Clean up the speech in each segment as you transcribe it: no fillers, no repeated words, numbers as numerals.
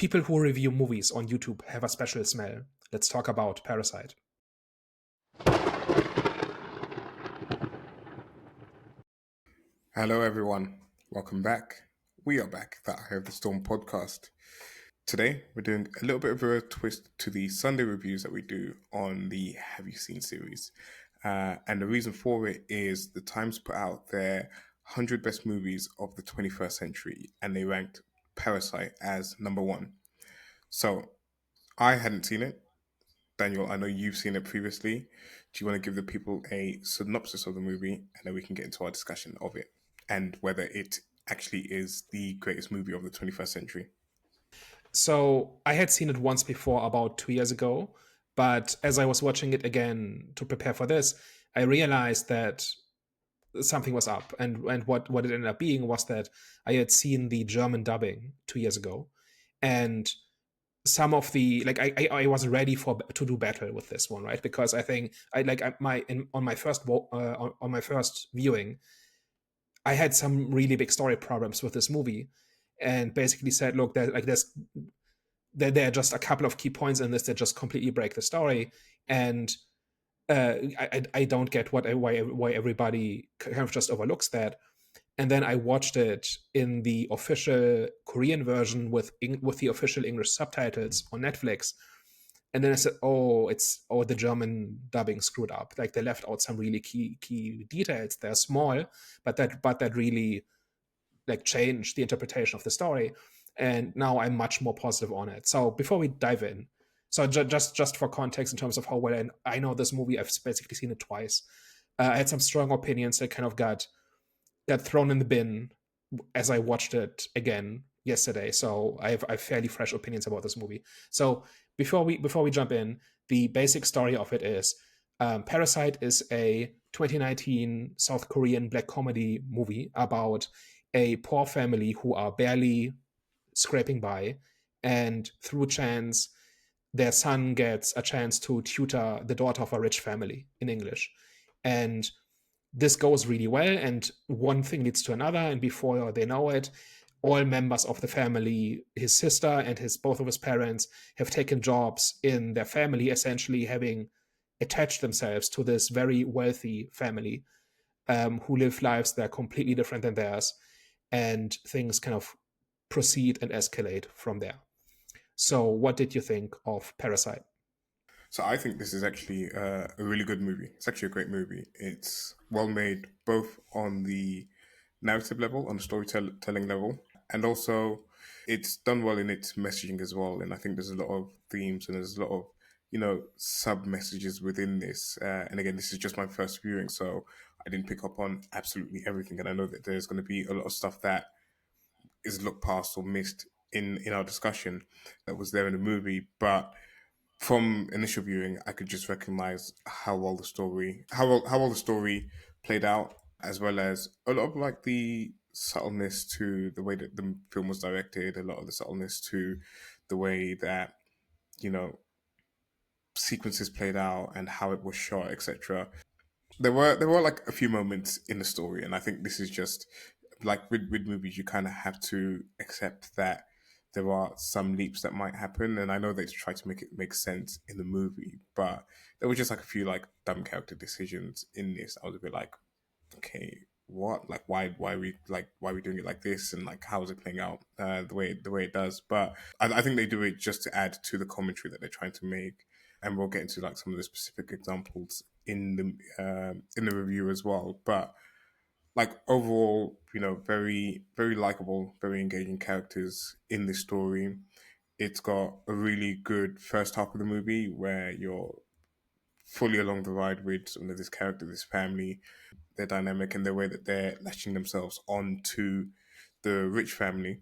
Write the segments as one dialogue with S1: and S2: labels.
S1: People who review movies on YouTube have a special smell. Let's talk about Parasite.
S2: Hello, everyone. Welcome back. We are back, that I Have the Storm podcast. Today, we're doing a little bit of a twist to the Sunday reviews that we do on the Have You Seen series. And the reason for it is the Times put out their 100 best movies of the 21st century, and they ranked Parasite as number one. So, I hadn't seen it. Daniel, I know you've seen it previously. Do you want to give the people a synopsis of the movie, and then we can get into our discussion of it and whether it actually is the greatest movie of the 21st century?
S1: So I had seen it once before, about 2 years ago, but as I was watching it again to prepare for this, I realized that something was up, and what it ended up being was that I had seen the German dubbing 2 years ago, and some of the like I wasn't ready for to do better with this one, right? Because I think on my on my first viewing, I had some really big story problems with this movie, and basically said, look, there are just a couple of key points in this that just completely break the story, and I don't get why everybody kind of just overlooks that. And then I watched it in the official Korean version with the official English subtitles on Netflix, and then I said, oh, the German dubbing screwed up. Like they left out some really key details. They're small, but that really like changed the interpretation of the story. And now I'm much more positive on it. So before we dive in, so just for context in terms of how well I know this movie, I've basically seen it twice. I had some strong opinions that kind of got thrown in the bin as I watched it again yesterday. So I have fairly fresh opinions about this movie. So before we jump in, the basic story of it is Parasite is a 2019 South Korean black comedy movie about a poor family who are barely scraping by, and through chance, their son gets a chance to tutor the daughter of a rich family in English. And this goes really well, and one thing leads to another, and before they know it, all members of the family, his sister and his both of his parents, have taken jobs in their family, essentially having attached themselves to this very wealthy family, who live lives that are completely different than theirs, and things kind of proceed and escalate from there. So, what did you think of Parasite?
S2: So, I think this is actually a really good movie. It's actually a great movie. It's well made, both on the narrative level, on the storytelling level, and also it's done well in its messaging as well. And I think there's a lot of themes and there's a lot of sub messages within this. And again, this is just my first viewing, so I didn't pick up on absolutely everything. And I know that there's going to be a lot of stuff that is looked past or missed in our discussion that was there in the movie, but from initial viewing, I could just recognize how well the story played out, as well as a lot of like the subtleness to the way that the film was directed, a lot of the subtleness to the way that you know sequences played out and how it was shot, etc. There were like a few moments in the story, and I think this is just like with movies, you kind of have to accept that there are some leaps that might happen, and I know they try to make it make sense in the movie, but there were just like a few like dumb character decisions in this. I was a bit like, okay, what? Like, why are we doing it like this, and like how is it playing out the way it does? But I think they do it just to add to the commentary that they're trying to make, and we'll get into like some of the specific examples in the review as well. But like overall, very very likable, very engaging characters in this story. It's got a really good first half of the movie where you're fully along the ride with this character, this family, their dynamic, and the way that they're latching themselves onto the rich family.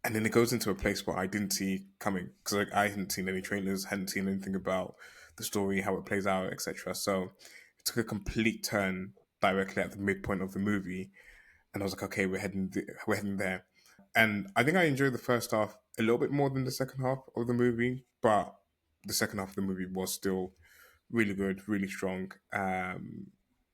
S2: And then it goes into a place where I didn't see coming because like, I hadn't seen any trailers, hadn't seen anything about the story, how it plays out, etc. So it took a complete turn directly at the midpoint of the movie, and I was like, okay, we're heading there. And I think I enjoyed the first half a little bit more than the second half of the movie, but the second half of the movie was still really good, really strong,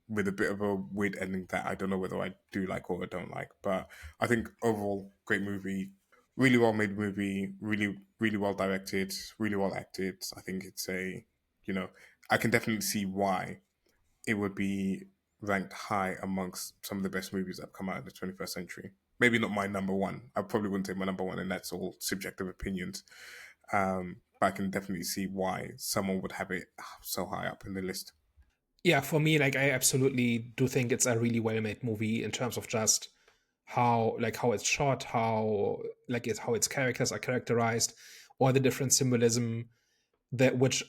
S2: with a bit of a weird ending that I don't know whether I do like or I don't like. But I think overall, great movie. really well made movie, really well directed, really well acted. I think it's a, you know, I can definitely see why it would be ranked high amongst some of the best movies that have come out in the 21st century. Maybe not my number one. I probably wouldn't say my number one, and that's all subjective opinions. But I can definitely see why someone would have it so high up in the list.
S1: Yeah, for me, like I absolutely do think it's a really well made movie in terms of just how it's shot, how its characters are characterized, all the different symbolism that which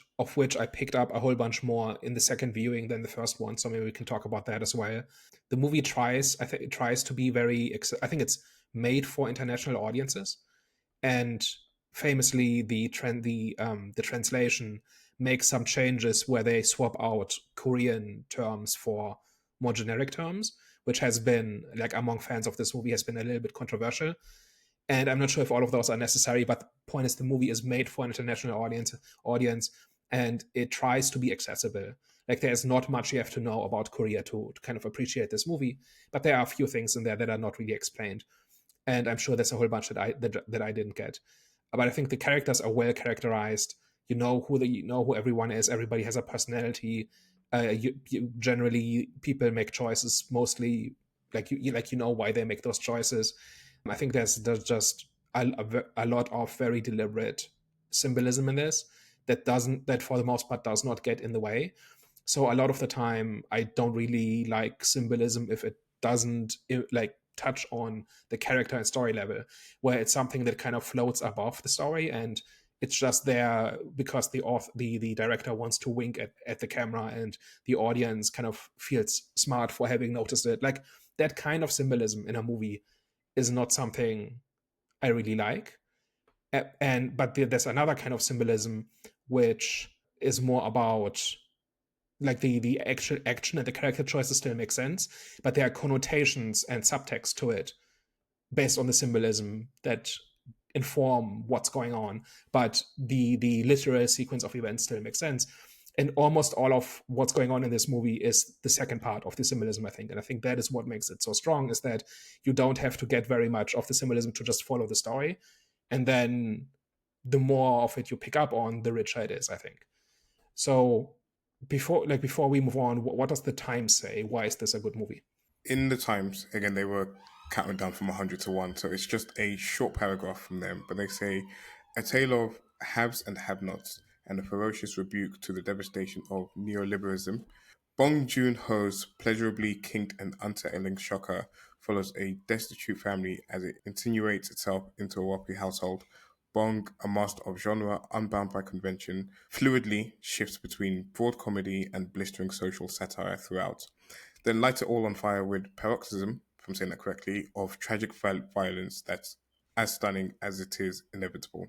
S1: I picked up a whole bunch more in the second viewing than the first one. So maybe we can talk about that as well. The movie tries, I think, it tries to be I think it's made for international audiences, and famously the translation makes some changes where they swap out Korean terms for more generic terms, which has been, like, among fans of this movie, has been a little bit controversial. And I'm not sure if all of those are necessary, but the point is the movie is made for an international audience, and it tries to be accessible. Like, there's not much you have to know about Korea to kind of appreciate this movie, but there are a few things in there that are not really explained, and I'm sure there's a whole bunch that I didn't get. But I think the characters are well characterized. You know who everyone is. Everybody has a personality. Generally, people make choices mostly like you know why they make those choices. I think there's just a lot of very deliberate symbolism in this that for the most part does not get in the way. So a lot of the time, I don't really like symbolism if it doesn't like touch on the character and story level, where it's something that kind of floats above the story and it's just there because the director wants to wink at the camera and the audience kind of feels smart for having noticed it. Like, that kind of symbolism in a movie is not something I really like. And but there's another kind of symbolism which is more about, like, the actual action and the character choices still make sense, but there are connotations and subtext to it based on the symbolism that inform what's going on. But the literal sequence of events still makes sense. And almost all of what's going on in this movie is the second part of the symbolism, I think. And I think that is what makes it so strong, is that you don't have to get very much of the symbolism to just follow the story. And then the more of it you pick up on, the richer it is, I think. So before we move on, what does the time say? Why is this a good movie?
S2: In the Times, again, they were counting down from 100 to 1, so it's just a short paragraph from them, but they say, a tale of haves and have-nots and a ferocious rebuke to the devastation of neoliberalism. Bong Joon-ho's pleasurably kinked and unsettling shocker follows a destitute family as it insinuates itself into a wealthy household. Bong, a master of genre unbound by convention, fluidly shifts between broad comedy and blistering social satire throughout. Then lights it all on fire with paroxysm, if I'm saying that correctly, of tragic violence that's as stunning as it is inevitable.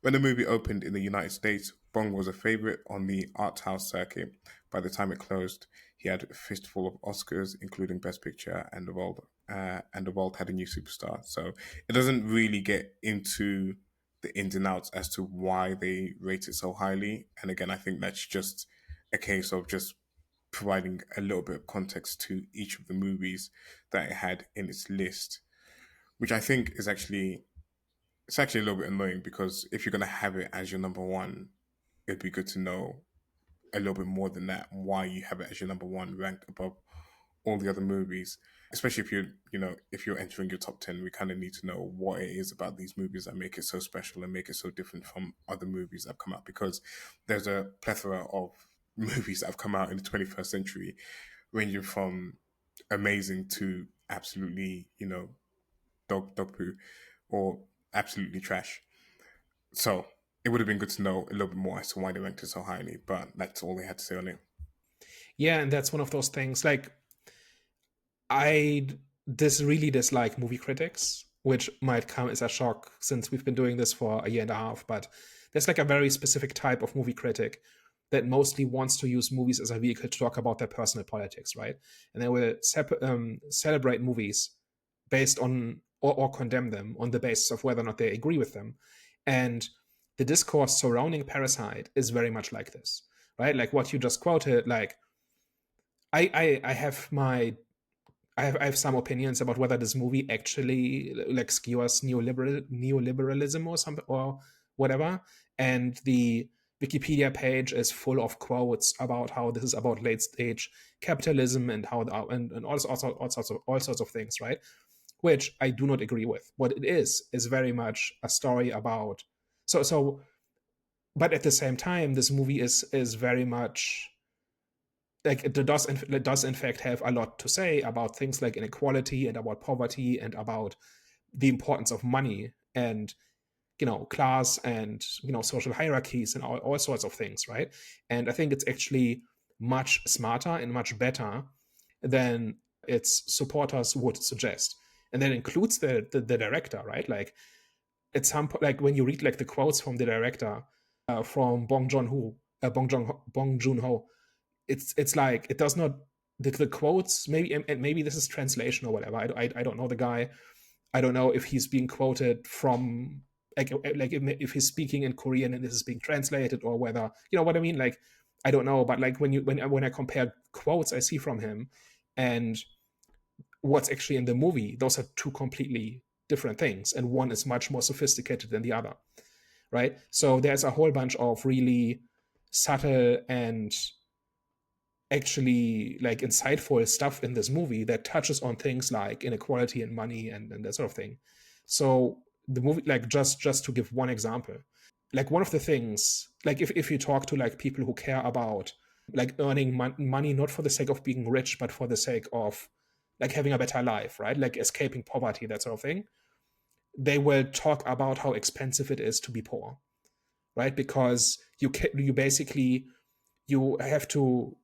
S2: When the movie opened in the United States, Bong was a favorite on the art house circuit. By the time it closed, he had a fistful of Oscars, including Best Picture, and the world had a new superstar. So it doesn't really get into the ins and outs as to why they rate it so highly. And again, I think that's just a case of just providing a little bit of context to each of the movies that it had in its list, which I think is actually it's actually a little bit annoying because if you're gonna have it as your number one, it'd be good to know a little bit more than that, why you have it as your number one ranked above all the other movies. Especially if if you're entering your top 10, we kind of need to know what it is about these movies that make it so special and make it so different from other movies that have come out, because there's a plethora of movies that have come out in the 21st century, ranging from amazing to absolutely, dog poo, or absolutely trash. So it would have been good to know a little bit more as to why they ranked it so highly, but that's all they had to say on it.
S1: Yeah, and that's one of those things. Like, I really dislike movie critics, which might come as a shock since we've been doing this for a year and a half. But there's like a very specific type of movie critic that mostly wants to use movies as a vehicle to talk about their personal politics, right? And they will celebrate movies based on, or condemn them on the basis of whether or not they agree with them. And the discourse surrounding Parasite is very much like this, right? Like what you just quoted. Like, I have my I have some opinions about whether this movie actually like skewers neoliberalism or something or whatever. And the Wikipedia page is full of quotes about how this is about late stage capitalism and how and all sorts of things, right? Which I do not agree with. What it is very much a story about so. But at the same time, this movie is very much like it does in fact have a lot to say about things like inequality and about poverty and about the importance of money and class and social hierarchies and all sorts of things, right? And I think it's actually much smarter and much better than its supporters would suggest. And that includes the director, right? Like at some point, like when you read like the quotes from the director, from Bong Joon-ho, it's like it does not the quotes, maybe, and maybe this is translation or whatever. I don't know the guy. I don't know if he's being quoted from like if he's speaking in Korean and this is being translated, or whether you know what I mean. Like I don't know, but like when I compare quotes I see from him and what's actually in the movie, those are two completely different things, and one is much more sophisticated than the other, right? So there's a whole bunch of really subtle and actually like insightful stuff in this movie that touches on things like inequality and money and that sort of thing. So the movie, like just to give one example, like one of the things, like if you talk to like people who care about like earning money not for the sake of being rich but for the sake of like having a better life, right? Like escaping poverty, that sort of thing, they will talk about how expensive it is to be poor, right? Because you basically you have to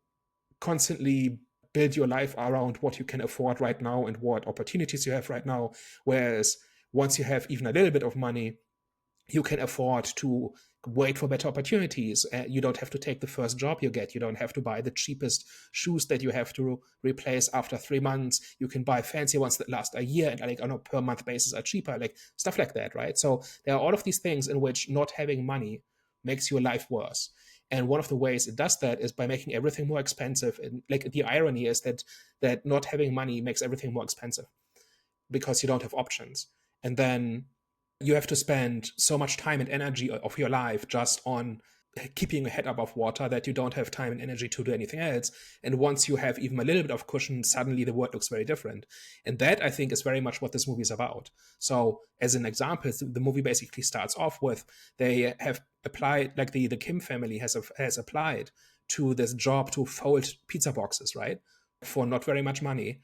S1: constantly build your life around what you can afford right now and what opportunities you have right now. Whereas once you have even a little bit of money, you can afford to wait for better opportunities. You don't have to take the first job you get. You don't have to buy the cheapest shoes that you have to replace after 3 months. You can buy fancy ones that last a year and like on a per month basis are cheaper, like stuff like that, right? So there are all of these things in which not having money makes your life worse. And one of the ways it does that is by making everything more expensive. And like the irony is that not having money makes everything more expensive because you don't have options. And then you have to spend so much time and energy of your life just on keeping your head above water that you don't have time and energy to do anything else. And once you have even a little bit of cushion, suddenly the world looks very different. And that, I think, is very much what this movie is about. So as an example, the movie basically starts off with they have applied, like the Kim family has applied to this job to fold pizza boxes, right, for not very much money,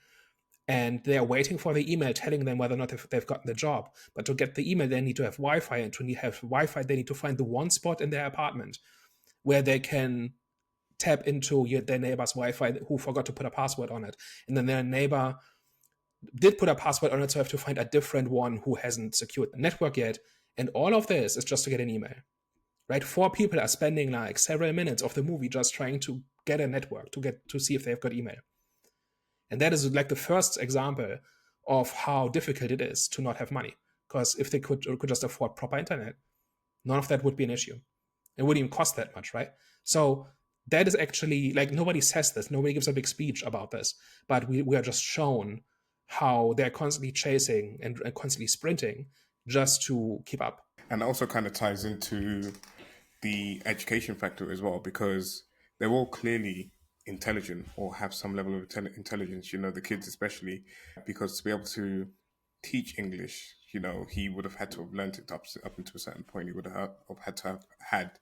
S1: and they are waiting for the email telling them whether or not they've gotten the job. But to get the email, they need to have Wi-Fi, and to have Wi-Fi, they need to find the one spot in their apartment where they can tap into their neighbor's Wi-Fi who forgot to put a password on it, and then their neighbor did put a password on it, so have to find a different one who hasn't secured the network yet. And all of this is just to get an email, right? Four people are spending like several minutes of the movie just trying to get a network to see if they've got email. And that is like the first example of how difficult it is to not have money. Because if they could just afford proper internet, none of that would be an issue. It wouldn't even cost that much, right? So that is actually like nobody says this, nobody gives a big speech about this, but we are just shown how they're constantly chasing and constantly sprinting just to keep up.
S2: And that also kind of ties into the education factor as well, because they're all clearly intelligent or have some level of intelligence, you know, the kids especially, because to be able to teach English, you know, he would have had to have learned it up until a certain point. He would have had to have had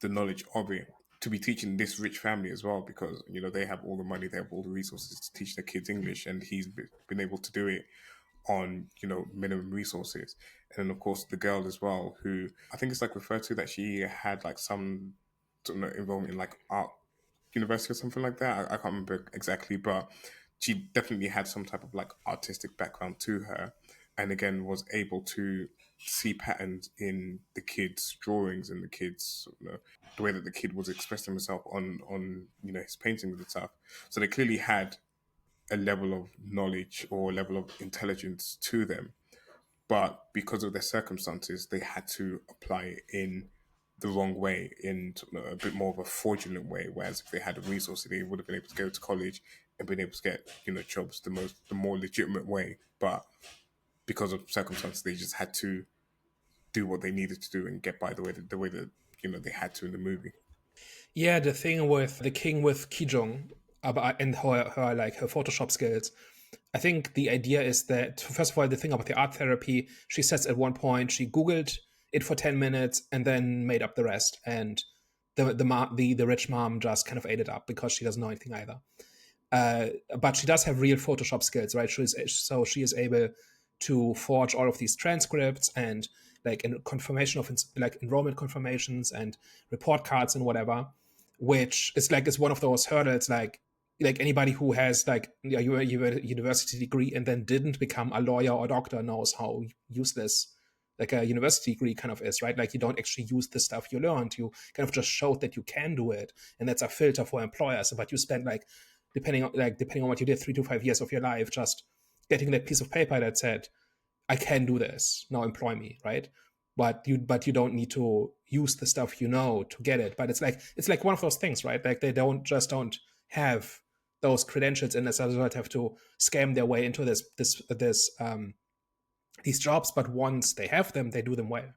S2: the knowledge of it to be teaching this rich family as well, because you know they have all the money, they have all the resources to teach their kids English, and he's been able to do it on, you know, minimum resources. And then of course the girl as well, who I think it's like referred to that she had like some sort of involvement in like art university or something like that. I can't remember exactly, but she definitely had some type of like artistic background to her, and again was able to see patterns in the kids' drawings and the kids, you know, the way that the kid was expressing himself on you know his paintings and stuff. So they clearly had a level of knowledge or a level of intelligence to them, but because of their circumstances, they had to apply it in the wrong way, in a bit more of a fraudulent way. Whereas if they had the resources, they would have been able to go to college and being able to get jobs the more legitimate way, but because of circumstances, they just had to do what they needed to do and get by the way that they had to in the movie.
S1: Yeah, the thing with the king with Kijong about and her like her Photoshop skills. I think the idea is that first of all, the thing about the art therapy, she says at one point she Googled it for 10 minutes and then made up the rest, and the rich mom just kind of ate it up because she doesn't know anything either. But she does have real Photoshop skills, right? So she is able to forge all of these transcripts and like in confirmation of like enrollment confirmations and report cards and whatever, which is like is one of those hurdles like anybody who has like you had a university degree and then didn't become a lawyer or doctor knows how useless like a university degree kind of is, right? Like you don't actually use the stuff you learned. You kind of just showed that you can do it, and that's a filter for employers. But you spend like depending on what you did 3 to 5 years of your life just getting that piece of paper that said I can do this, now employ me, right? But you don't need to use the stuff you know to get it. But it's like one of those things, right? Like they don't have those credentials and as a result have to scam their way into this these jobs. But once they have them, they do them well,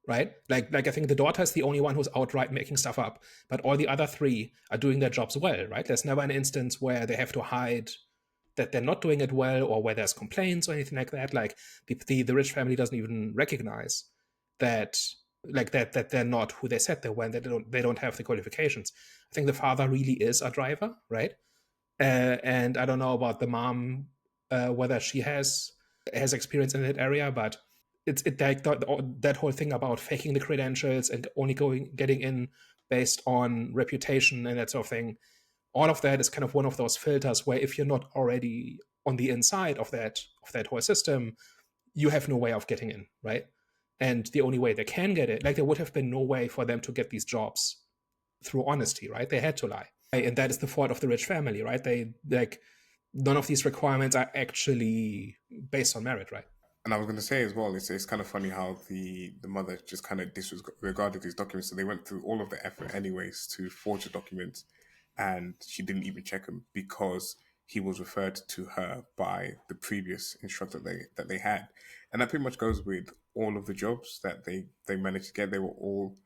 S1: right? Like I think the daughter is the only one who's outright making stuff up, but all the other three are doing their jobs well, right? There's never an instance where they have to hide that they're not doing it well or where there's complaints or anything like that. Like the rich family doesn't even recognize that that they're not who they said they were, and they don't have the qualifications. I think the father really is a driver, right? And I don't know about the mom, whether she has experience in that area, but it's like that whole thing about faking the credentials and only getting in based on reputation and that sort of thing. All of that is kind of one of those filters where if you're not already on the inside of that whole system, you have no way of getting in, right? And the only way they can get it, like there would have been no way for them to get these jobs through honesty, right? They had to lie. And that is the fault of the rich family, right? They like none of these requirements are actually based on merit, right?
S2: And I was going to say as well, it's kind of funny how the mother just kind of disregarded these documents. So they went through all of the effort, anyways, to forge the documents, and she didn't even check them because he was referred to her by the previous instructor that they had, and that pretty much goes with all of the jobs that they managed to get. They were all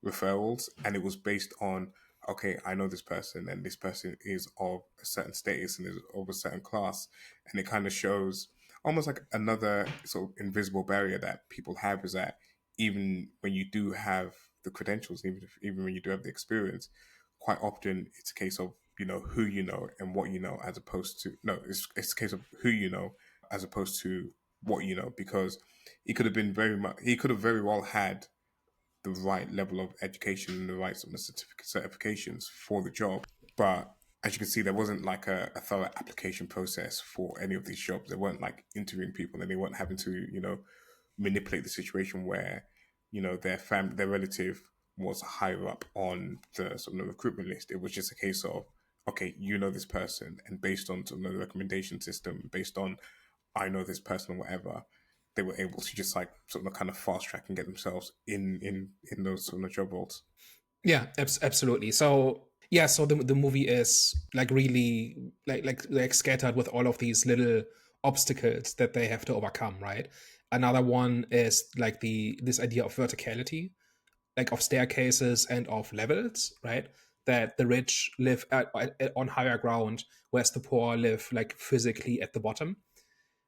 S2: referrals, and it was based on, okay, I know this person, and this person is of a certain status and is of a certain class, and it kind of shows almost like another sort of invisible barrier that people have, is that even when you do have the credentials, even when you do have the experience, quite often it's a case of who you know and what you know, as opposed to, no, it's a case of who you know as opposed to what you know, because he could have very well had the right level of education and the right sort of certifications for the job. But as you can see, there wasn't like a thorough application process for any of these jobs. They weren't like interviewing people, and they weren't having to, manipulate the situation where, their relative was higher up on the sort of recruitment list. It was just a case of, okay, you know this person, and based on sort of the recommendation system, based on I know this person or whatever, they were able to just like sort of kind of fast track and get themselves in those sort of job roles.
S1: Yeah, absolutely. So yeah, so the movie is like really like scattered with all of these little obstacles that they have to overcome, right? Another one is like this idea of verticality, like of staircases and of levels, right? That the rich live on higher ground, whereas the poor live like physically at the bottom,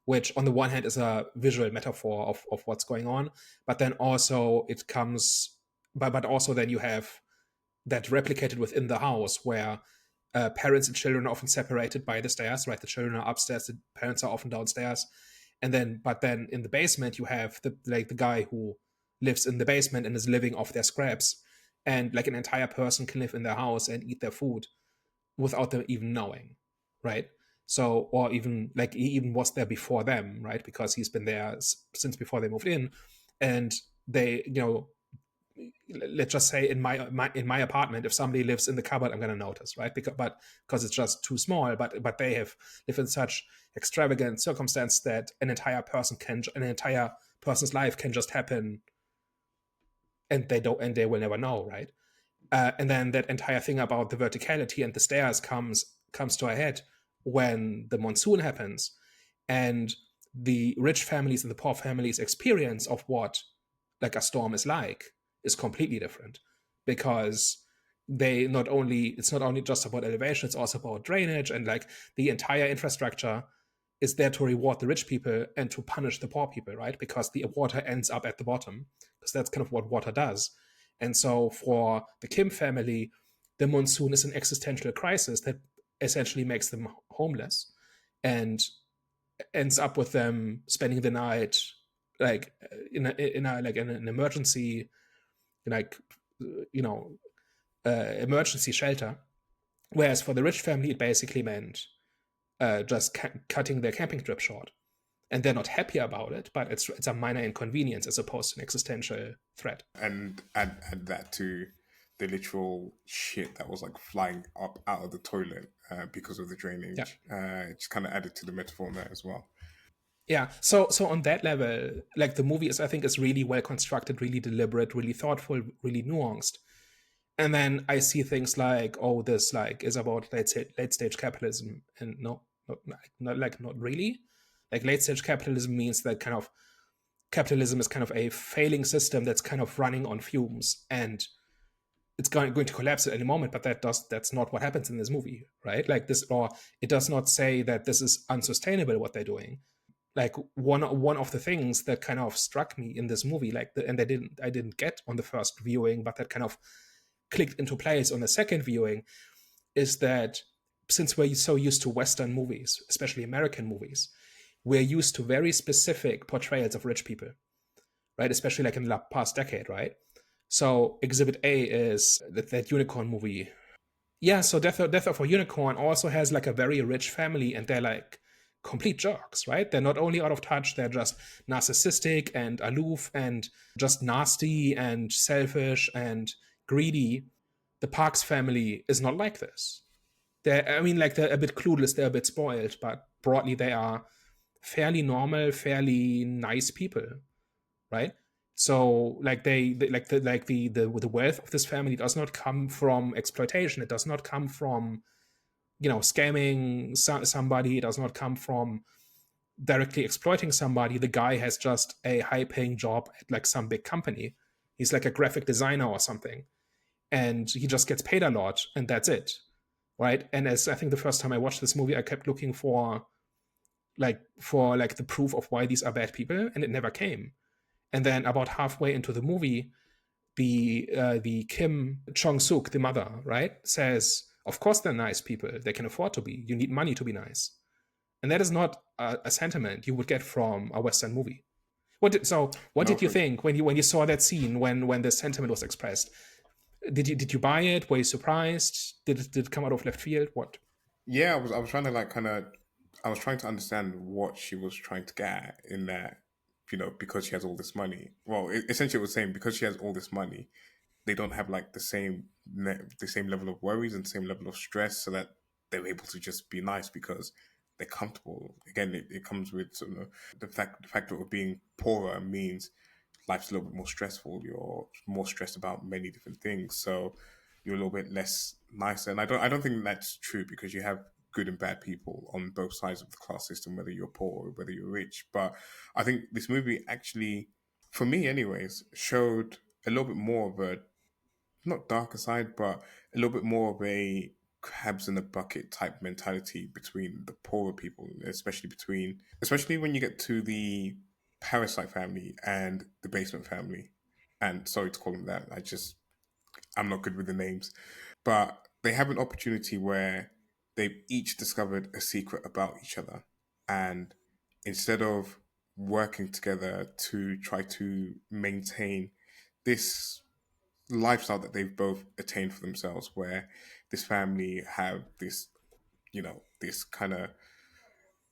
S1: which on the one hand is a visual metaphor of what's going on, but then also it comes, but also then you have that replicated within the house where parents and children are often separated by the stairs, right? The children are upstairs, the parents are often downstairs, and then in the basement you have the guy who lives in the basement and is living off their scraps, and like an entire person can live in their house and eat their food without them even knowing, right? So, or even like he even was there before them, right? Because he's been there since before they moved in, and they, let's just say in my apartment, if somebody lives in the cupboard, I'm going to notice, right? Because it's just too small. But they have lived in such extravagant circumstance that an entire person's life can just happen, and they will never know, right? And then that entire thing about the verticality and the stairs comes comes to a head when the monsoon happens, and the rich families and the poor families' experience of what like a storm is like is completely different, because they not only it's not only just about elevation, it's also about drainage, and like the entire infrastructure is there to reward the rich people and to punish the poor people, right? Because the water ends up at the bottom, because that's kind of what water does. And so for the Kim family, the monsoon is an existential crisis that essentially makes them homeless, and ends up with them spending the night like in a like in an emergency, like you know emergency shelter. Whereas for the rich family, it basically meant just cutting their camping trip short, and they're not happy about it, but it's a minor inconvenience as opposed to an existential threat.
S2: And add that to the literal shit that was like flying up out of the toilet because of the
S1: Yeah.
S2: drainage. It just kind of added to the metaphor there as well.
S1: Yeah, so on that level, like the movie is, I think, is really well constructed, really deliberate, really thoughtful, really nuanced. And then I see things like, oh, this like is about late stage capitalism, and no, not really. Like late stage capitalism means that kind of capitalism is kind of a failing system that's kind of running on fumes, and it's going to collapse at any moment. But that's not what happens in this movie, right? Like this, or it does not say that this is unsustainable what they're doing. Like one of the things that kind of struck me in this movie, and I didn't get on the first viewing, but that kind of clicked into place on the second viewing, is that since we're so used to Western movies, especially American movies, we're used to very specific portrayals of rich people, right? Especially like in the past decade, right? So Exhibit A is that unicorn movie. Yeah, so Death of a Unicorn also has like a very rich family, and they're like complete jerks, right? They're not only out of touch, they're just narcissistic and aloof and just nasty and selfish and greedy. The Parks family is not like this. I mean, like they're a bit clueless, they're a bit spoiled, but broadly they are fairly normal, fairly nice people, right? So like they the wealth of this family does not come from exploitation. It does not come from scamming somebody. It does not come from directly exploiting somebody. The guy has just a high paying job at like some big company. He's like a graphic designer or something, and he just gets paid a lot, and that's it, right? And as I think the first time I watched this movie, I kept looking for the proof of why these are bad people, and it never came. And then about halfway into the movie, the Kim Chong Suk, the mother, right, says, "Of course they're nice people. They can afford to be. You need money to be nice." And that is not a sentiment you would get from a Western movie. What
S2: No,
S1: did you
S2: for
S1: think when you saw that scene when this sentiment was expressed? Did you buy it? Were you surprised? Did it come out of left field? What?
S2: yeah, I was trying to like kind of I was trying to understand what she was trying to get at in that, because she has all this money. Well, essentially, it was saying because she has all this money, they don't have like the same level of worries and same level of stress, so that they're able to just be nice because they're comfortable. Again, it comes with the fact that being poorer means life's a little bit more stressful. You're more stressed about many different things, so you're a little bit less nicer. And I don't think that's true, because you have good and bad people on both sides of the class system, whether you're poor or whether you're rich. But I think this movie actually, for me anyways, showed a little bit more of a, not darker side, but a little bit more of a crabs in a bucket type mentality between the poorer people, especially when you get to the Parasite family and the Basement family. And sorry to call them that, I'm not good with the names, but they have an opportunity where they've each discovered a secret about each other, and instead of working together to try to maintain this lifestyle that they've both attained for themselves, where this family have this kind of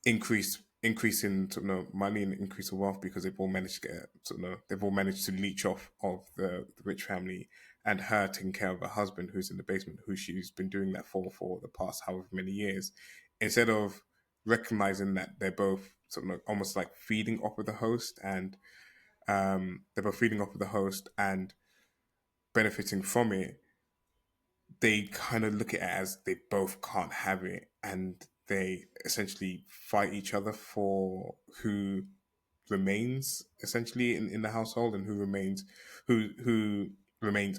S2: increase in money and increase of wealth, because they've all managed to get they've all managed to leech off of the rich family, and her taking care of her husband who's in the basement, who she's been doing that for the past however many years, instead of recognizing that they're both almost like feeding off of the host, and they're both feeding off of the host and benefiting from it. they kind of look at it as they both can't have it, and they essentially fight each other for who remains essentially in the household, and who remains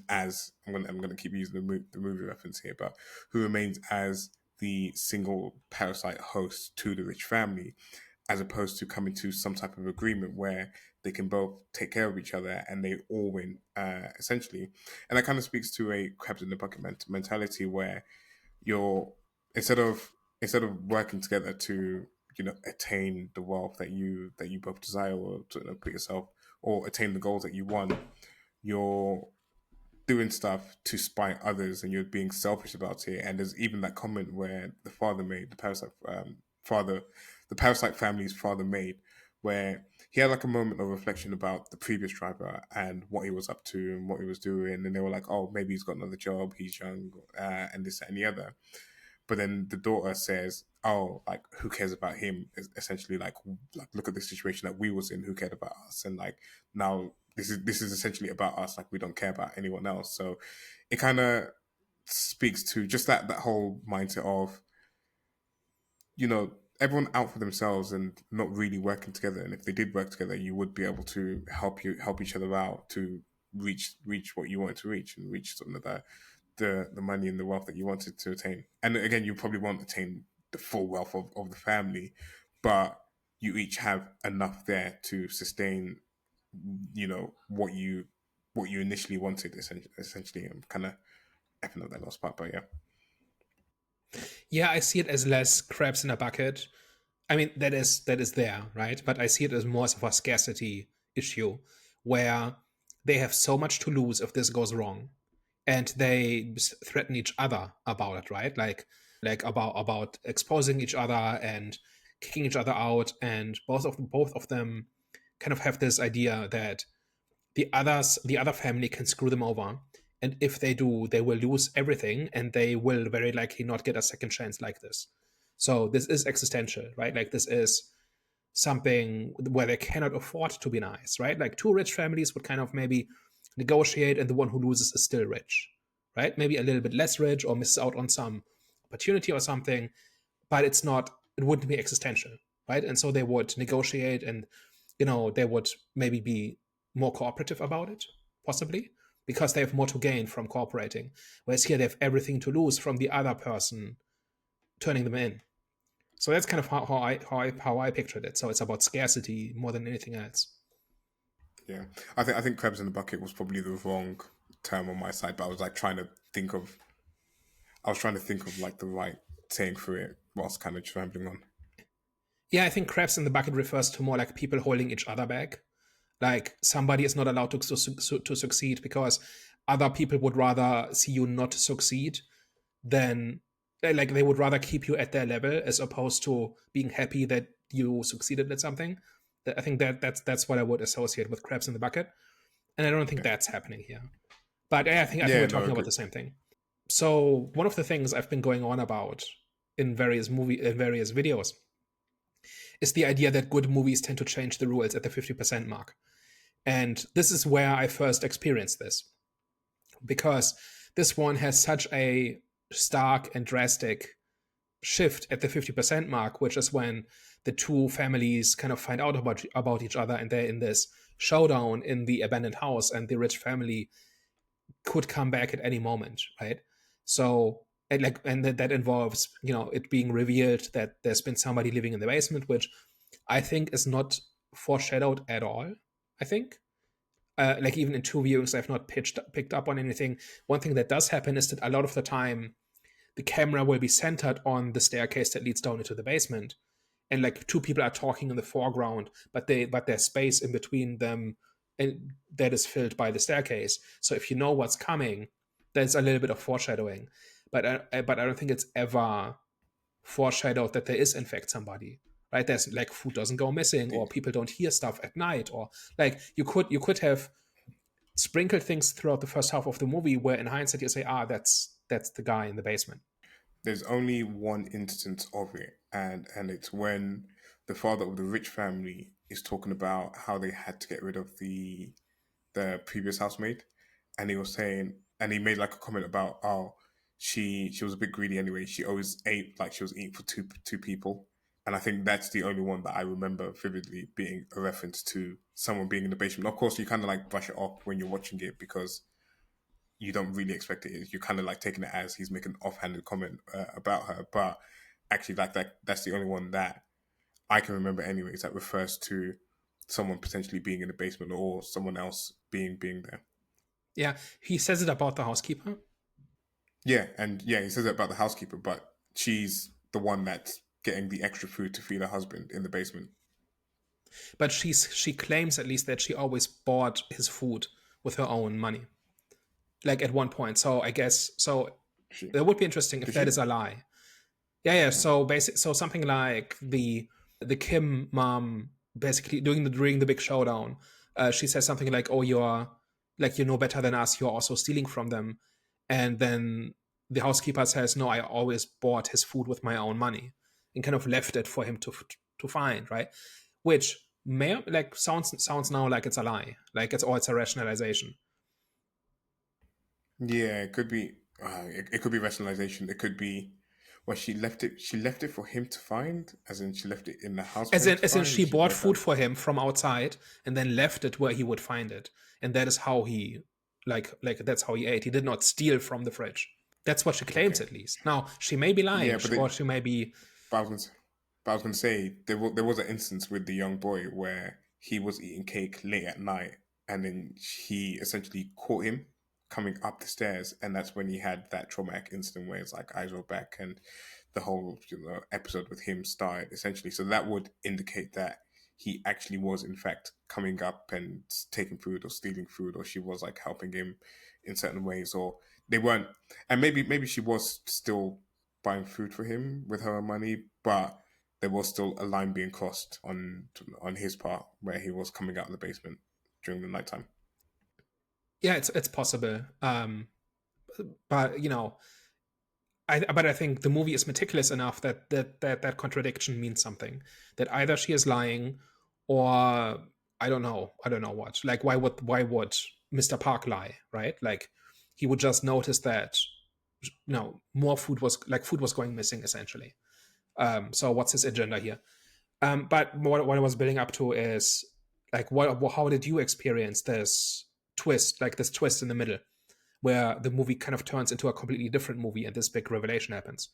S2: as I'm gonna keep using the movie reference here, but who remains as the single parasite host to the rich family, as opposed to coming to some type of agreement where they can both take care of each other and they all win, essentially. And that kind of speaks to a crabs in the bucket mentality, where you're instead of instead of working together to attain the wealth that you both desire, or to put yourself, or attain the goals that you want, you're doing stuff to spite others, and you're being selfish about it. And there's even that comment where the father made the parasite father the parasite family's father made, where he had like a moment of reflection about the previous driver and what he was up to and what he was doing, and they were like, oh, maybe he's got another job, he's young, and this that, and the other. But then the daughter says, "Oh, like who cares about him?" Essentially, like look at the situation that we was in. Who cared about us? And like now, this is essentially about us. Like we don't care about anyone else. So it kind of speaks to just that whole mindset of everyone out for themselves and not really working together. And if they did work together, you would be able to help each other out to reach what you wanted to reach, and reach something like that, the money and the wealth that you wanted to attain. And again, you probably won't attain the full wealth of the family, but you each have enough there to sustain, what you initially wanted. Essentially, I'm kind of effing up that last part, but yeah,
S1: Yeah, I see it as less crabs in a bucket. I mean, that is there, right? But I see it as more of a scarcity issue where they have so much to lose if this goes wrong, and they threaten each other about it, right? Like about exposing each other and kicking each other out, and both of them kind of have this idea that the other family can screw them over, and if they do, they will lose everything, and they will very likely not get a second chance like this. So this is existential, right? Like this is something where they cannot afford to be nice, right? Like two rich families would kind of maybe negotiate, and the one who loses is still rich, right? Maybe a little bit less rich or misses out on some opportunity or something, but it wouldn't be existential, right? And so they would negotiate, and they would maybe be more cooperative about it, possibly, because they have more to gain from cooperating. Whereas here they have everything to lose from the other person turning them in. So that's kind of how I pictured it. So it's about scarcity more than anything else.
S2: yeah. I think crabs in the bucket was probably the wrong term on my side, but I was trying to think of like the right saying for it whilst kind of just rambling on.
S1: Yeah, I think crabs in the bucket refers to more like people holding each other back. Like somebody is not allowed to succeed because other people would rather see you not succeed than, like, they would rather keep you at their level as opposed to being happy that you succeeded at something. I think that's what I would associate with crabs in the bucket, and I don't think
S2: Yeah,
S1: that's happening here. But yeah, I think
S2: yeah,
S1: we're
S2: no,
S1: talking about
S2: agree.
S1: the same thing. So one of the things I've been going on about in various videos is the idea that good movies tend to change the rules at the 50% mark. And this is where I first experienced this, because this one has such a stark and drastic shift at the 50% mark, which is when the two families kind of find out about each other, and they're in this showdown in the abandoned house, and the rich family could come back at any moment, right? So that involves it being revealed that there's been somebody living in the basement, which I think is not foreshadowed at all. I think like even in two viewings, I've not picked up on anything. One thing that does happen is that a lot of the time, the camera will be centered on the staircase that leads down into the basement, and like two people are talking in the foreground, but there's space in between them, and that is filled by the staircase. So if you know what's coming, there's a little bit of foreshadowing, but I don't think it's ever foreshadowed that there is in fact somebody. Right? There's like food doesn't go missing, or people don't hear stuff at night, or like you could have sprinkled things throughout the first half of the movie where in hindsight you say, that's the guy in the basement.
S2: There's only one instance of it, and it's when the father of the rich family is talking about how they had to get rid of the previous housemaid, and he was saying, and he made like a comment about, oh, she was a bit greedy anyway. She always ate like she was eating for two people, and I think that's the only one that I remember vividly being a reference to someone being in the basement. Of course, you kind of like brush it off when you're watching it because you don't really expect it. You're kind of like taking it as he's making an offhanded comment about her, but actually, like that's the only one that I can remember, anyways, that refers to someone potentially being in the basement or someone else being there.
S1: Yeah, he says it about the housekeeper,
S2: Yeah, and yeah, he says it about the housekeeper, but she's the one that's getting the extra food to feed her husband in the basement.
S1: but she claims at least that she always bought his food with her own money, like at one point. So I guess so.
S2: She
S1: That would be interesting if
S2: did
S1: that
S2: she?
S1: is a lie. Yeah, yeah. So basic, so something like the Kim mom basically during the big showdown, she says something like, "Oh, you're like you know better than us. You're also stealing from them," and then the housekeeper says, "No, I always bought his food with my own money," and kind of left it for him to find, right? Which may like sounds now like it's a lie, like it's a rationalization.
S2: Yeah, it could be. It could be rationalization. It could be. Well, she left it. She left it for him to find, as in she left it in the house for him to
S1: As in
S2: find.
S1: she
S2: Did she
S1: bought
S2: write
S1: food
S2: that?
S1: for him from outside and then left it where he would find it, and that is how he like that's how he ate. He did not steal from the fridge. That's what she claims,
S2: Okay.
S1: at least. Now she may be
S2: Yeah,
S1: lying,
S2: but
S1: or she may be.
S2: but I was gonna, but I was gonna say there was an instance with the young boy where he was eating cake late at night, and then he essentially caught him coming up the stairs, and that's when he had that traumatic incident where his like eyes rolled back, and the whole episode with him started essentially. So that would indicate that he actually was in fact coming up and taking food or stealing food, or she was like helping him in certain ways, or they weren't. And maybe she was still buying food for him with her own money, but there was still a line being crossed on his part where he was coming out of the basement during the nighttime.
S1: Yeah, it's possible. But but I think the movie is meticulous enough that that contradiction means something. That either she is lying, or I don't know what. Like why would Mr. Park lie, right? Like he would just notice that more food was going missing essentially. So what's his agenda here? But what I was building up to is like how did you experience this twist, like this twist in the middle, where the movie kind of turns into a completely different movie and this big revelation happens?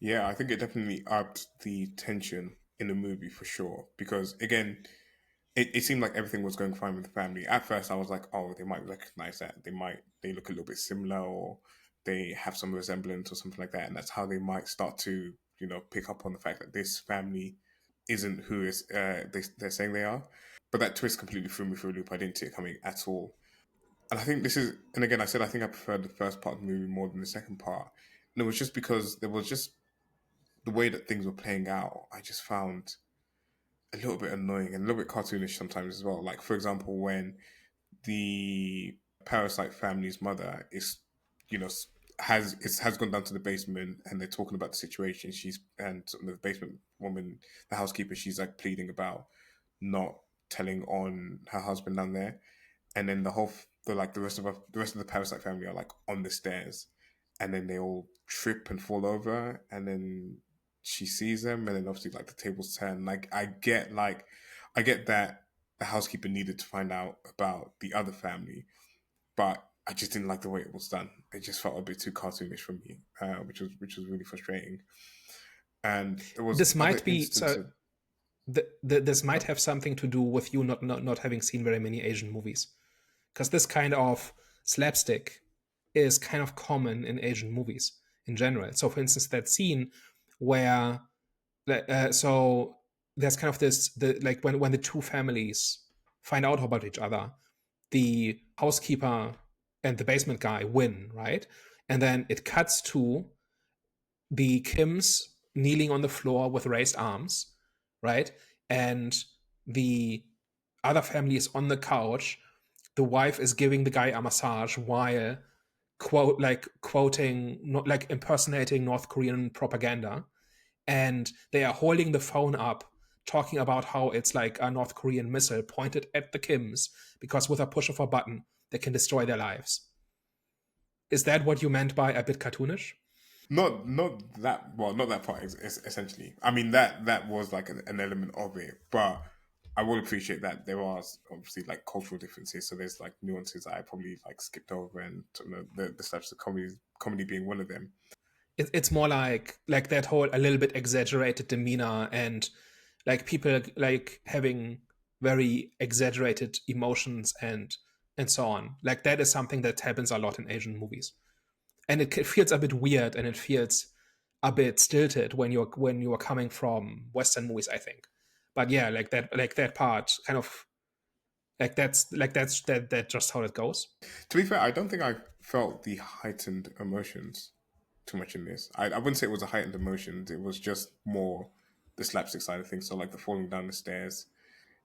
S2: Yeah, I think it definitely upped the tension in the movie for sure. Because again, it seemed like everything was going fine with the family. At first, I was like, oh, they might recognize that. They look a little bit similar, or they have some resemblance or something like that, and that's how they might start to pick up on the fact that this family isn't who is they're saying they are. But that twist completely threw me for a loop. I didn't see it coming at all. And I think this is, and again, I said I think I preferred the first part of the movie more than the second part. And it was just because there was just the way that things were playing out. I just found a little bit annoying and a little bit cartoonish sometimes as well. Like for example, when the Parasite family's mother is, you know, has gone down to the basement and they're talking about the situation. She's and the basement woman, the housekeeper, she's like pleading about not telling on her husband down there, and then the rest of the Parasite family are like on the stairs, and then they all trip and fall over, and then she sees them, and then obviously like the tables turn. I get that the housekeeper needed to find out about the other family, but I just didn't like the way it was done. It just felt a bit too cartoonish for me, which was really frustrating. And there was
S1: This
S2: other
S1: might be so.
S2: instances.
S1: This might have something to do with you not having seen very many Asian movies, because this kind of slapstick is kind of common in Asian movies in general. So, for instance, that scene where so there's kind of like when the two families find out about each other, the housekeeper and the basement guy win, right? And then it cuts to the Kims kneeling on the floor with raised arms, right? And the other family is on the couch. The wife is giving the guy a massage while quoting, like impersonating North Korean propaganda, and they are holding the phone up talking about how it's like a North Korean missile pointed at the Kims because with a push of a button they can destroy their lives. Is that what you meant by a bit cartoonish?
S2: Not that well, not that part essentially. I mean that was like an element of it, but I will appreciate that there are obviously like cultural differences. So there's like nuances I probably like skipped over, and you know, the steps of comedy being one of them.
S1: It's more like that whole a little bit exaggerated demeanor and like people like having very exaggerated emotions and so on. Like that is something that happens a lot in Asian movies, and it feels a bit weird and it feels a bit stilted when you're coming from Western movies, I think. But yeah, like that part kind of like that's just how it goes.
S2: To be fair, I don't think I felt the heightened emotions too much in this. I wouldn't say it was a heightened emotions. It was just more the slapstick side of things. So like the falling down the stairs.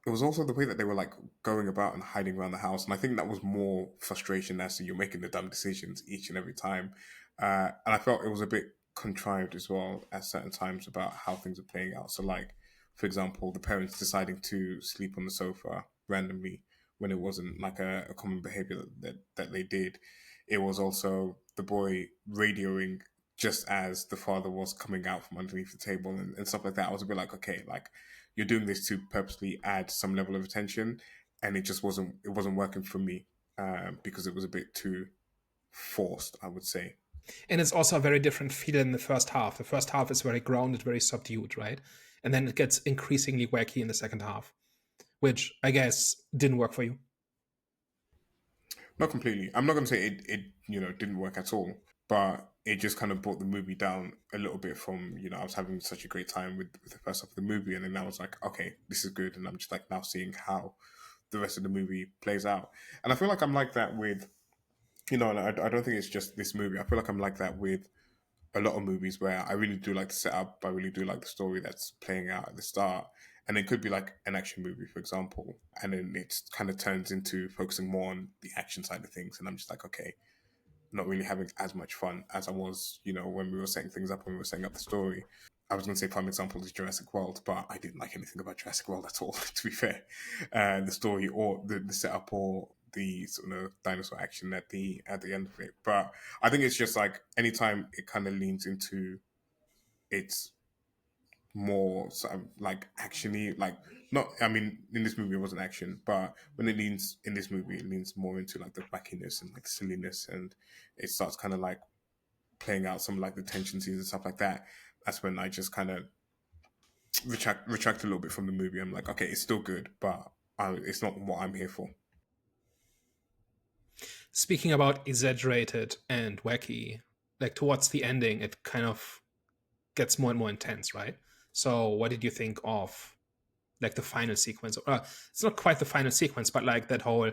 S2: It was also the way that they were like going about and hiding around the house, and I think that was more frustration as to you're making the dumb decisions each and every time. And I felt it was a bit contrived as well at certain times about how things are playing out. So, like for example, the parents deciding to sleep on the sofa randomly when it wasn't like a common behavior that they did. It was also the boy radioing just as the father was coming out from underneath the table and stuff like that. I was a bit like, okay, like you're doing this to purposely add some level of attention, and it wasn't working for me because it was a bit too forced, I would say.
S1: And it's also a very different feel in the first half. The first half is very grounded, very subdued, right? And then it gets increasingly wacky in the second half, which I guess didn't work for you.
S2: Not completely. I'm not going to say it didn't work at all, but it just kind of brought the movie down a little bit from I was having such a great time with the first half of the movie, and then I was like, okay, this is good, and I'm just like now seeing how the rest of the movie plays out, and I feel like I'm like that with and I don't think it's just this movie. I feel like I'm like that with a lot of movies where I really do like the setup. I really do like the story that's playing out at the start. And it could be like an action movie, for example. And then it kind of turns into focusing more on the action side of things. And I'm just like, okay, not really having as much fun as I was, when we were setting things up, when we were setting up the story. I was going to say prime example is Jurassic World, but I didn't like anything about Jurassic World at all, to be fair. The story or the setup or the sort of dinosaur action at the end of it. But I think it's just like anytime it kind of leans into its more sort of like actiony, like not. I mean, in this movie it wasn't action, but when it leans in this movie, it leans more into like the wackiness and like silliness, and it starts kind of like playing out some like the tension scenes and stuff like that. That's when I just kind of retract a little bit from the movie. I'm like, okay, it's still good, but it's not what I'm here for.
S1: Speaking about exaggerated and wacky, like towards the ending, it kind of gets more and more intense, right? So, what did you think of like the final sequence? It's not quite the final sequence, but like that whole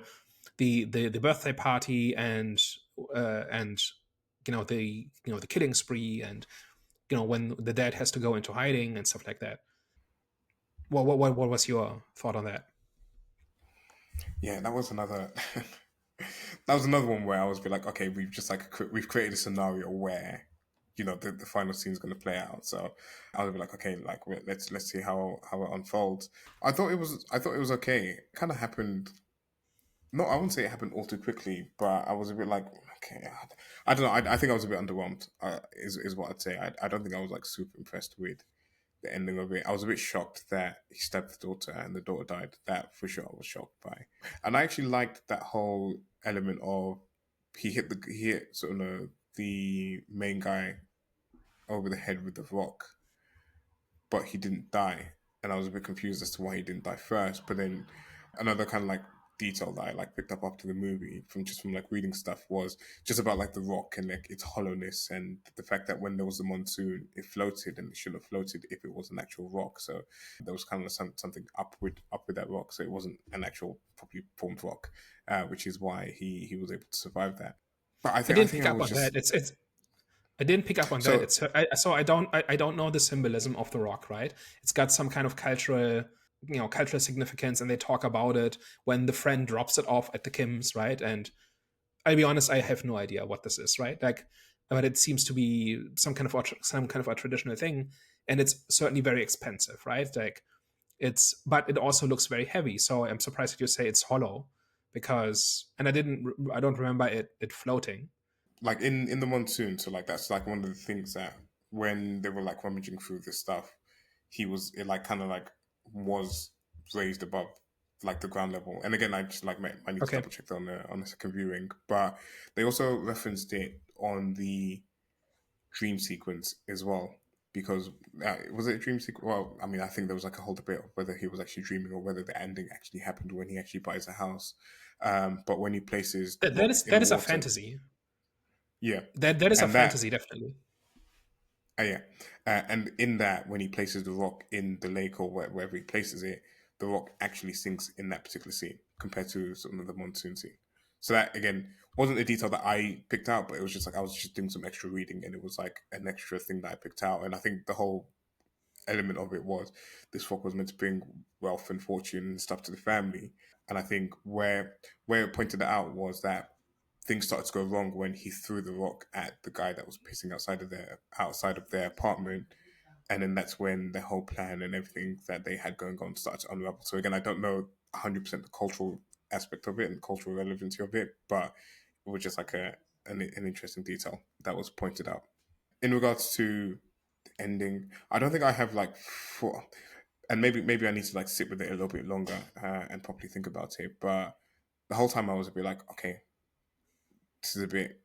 S1: the birthday party and the killing spree and when the dad has to go into hiding and stuff like that. What was your thought on that?
S2: Yeah, that was another. That was another one where I was be like, okay, we've just like we've created a scenario where the final scene is going to play out. So I was be like, okay, like let's see how it unfolds. I thought it was okay. It kind of happened. No, I wouldn't say it happened all too quickly, but I was a bit like, okay, I don't know. I think I was a bit underwhelmed. Is what I'd say. I don't think I was like super impressed with the ending of it. I was a bit shocked that he stabbed the daughter and the daughter died. That for sure I was shocked by. And I actually liked that whole element of he hit sort of the main guy over the head with the rock, but he didn't die. And I was a bit confused as to why he didn't die first. But then another kind of like detail that I like picked up after the movie from like reading stuff was just about like the rock and like its hollowness and the fact that when there was a monsoon it floated and it shouldn't have floated if it was an actual rock. So there was kind of something up with that rock. So it wasn't an actual properly formed rock, which is why he was able to survive that. But I
S1: I
S2: think I
S1: didn't
S2: think
S1: pick
S2: I
S1: up
S2: was
S1: on that.
S2: just
S1: It's I didn't pick up on that.
S2: so
S1: It's so I don't know the symbolism of the rock, right? It's got some kind of cultural significance, and they talk about it when the friend drops it off at the Kims, right? And I'll be honest, I have no idea what this is, right? Like, but it seems to be some kind of a traditional thing, and it's certainly very expensive, right? Like, but it also looks very heavy. So I'm surprised that you say it's hollow, because, and I don't remember it floating.
S2: like in the monsoon. So like that's like one of the things that when they were like rummaging through this stuff, he was it like kind of like was raised above like the ground level. And again, I just like I need to
S1: Okay.
S2: double check that on the second viewing. But they also referenced it on the dream sequence as well. Because was it a dream sequence? Well, I mean, I think there was like a whole debate of whether he was actually dreaming or whether the ending actually happened when he actually buys a house. But when he places the
S1: That
S2: rock
S1: is
S2: in the
S1: that is a
S2: water,
S1: fantasy.
S2: yeah,
S1: That is a
S2: and that
S1: fantasy, definitely.
S2: yeah, and in that when he places the rock in the lake or wherever he places it, the rock actually sinks in that particular scene compared to some of the monsoon scene. So that again wasn't a detail that I picked out, but it was just like I was just doing some extra reading, and it was like an extra thing that I picked out. And I think the whole element of it was this rock was meant to bring wealth and fortune and stuff to the family. And I think where it pointed it out was that things started to go wrong when he threw the rock at the guy that was pissing outside of their apartment. And then that's when the whole plan and everything that they had going on started to unravel. So again, I don't know 100% the cultural aspect of it and cultural relevancy of it, but it was just like an interesting detail that was pointed out. In regards to the ending, I don't think I have like four, and maybe I need to like sit with it a little bit longer and properly think about it. But the whole time I was a bit like, okay, this is a bit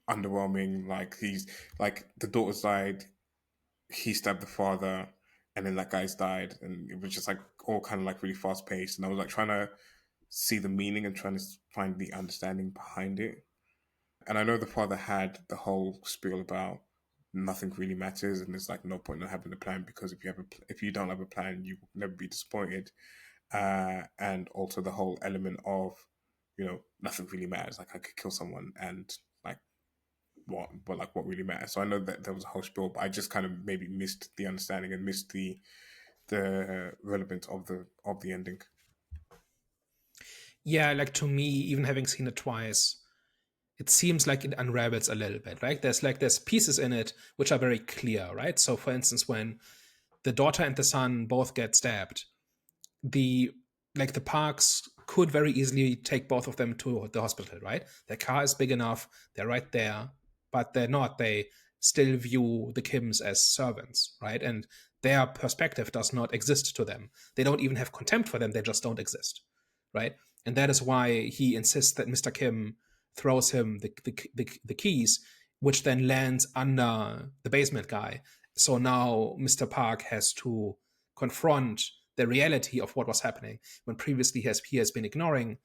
S2: underwhelming. Like he's like the daughter's died, he stabbed the father, and then that guy's died, and it was just like all kind of like really fast paced. And I was like trying to see the meaning and trying to find the understanding behind it. And I know the father had the whole spiel about nothing really matters, and there's like no point in having a plan because if you don't have a plan, you will never be disappointed. And also the whole element of nothing really matters. Like I could kill someone and like what really matters. So I know that there was a whole spiel, but I just kind of maybe missed the understanding and missed the relevance of the ending.
S1: Yeah, like to me, even having seen it twice, it seems like it unravels a little bit, right? There's pieces in it which are very clear, right? So for instance, when the daughter and the son both get stabbed, the the Parks could very easily take both of them to the hospital, right? Their car is big enough, they're right there, but they're not. They still view the Kims as servants, right? And their perspective does not exist to them. They don't even have contempt for them, they just don't exist, right? And that is why he insists that Mr. Kim throws him the keys, which then lands under the basement guy. So now Mr. Park has to confront the reality of what was happening when previously he has been ignoring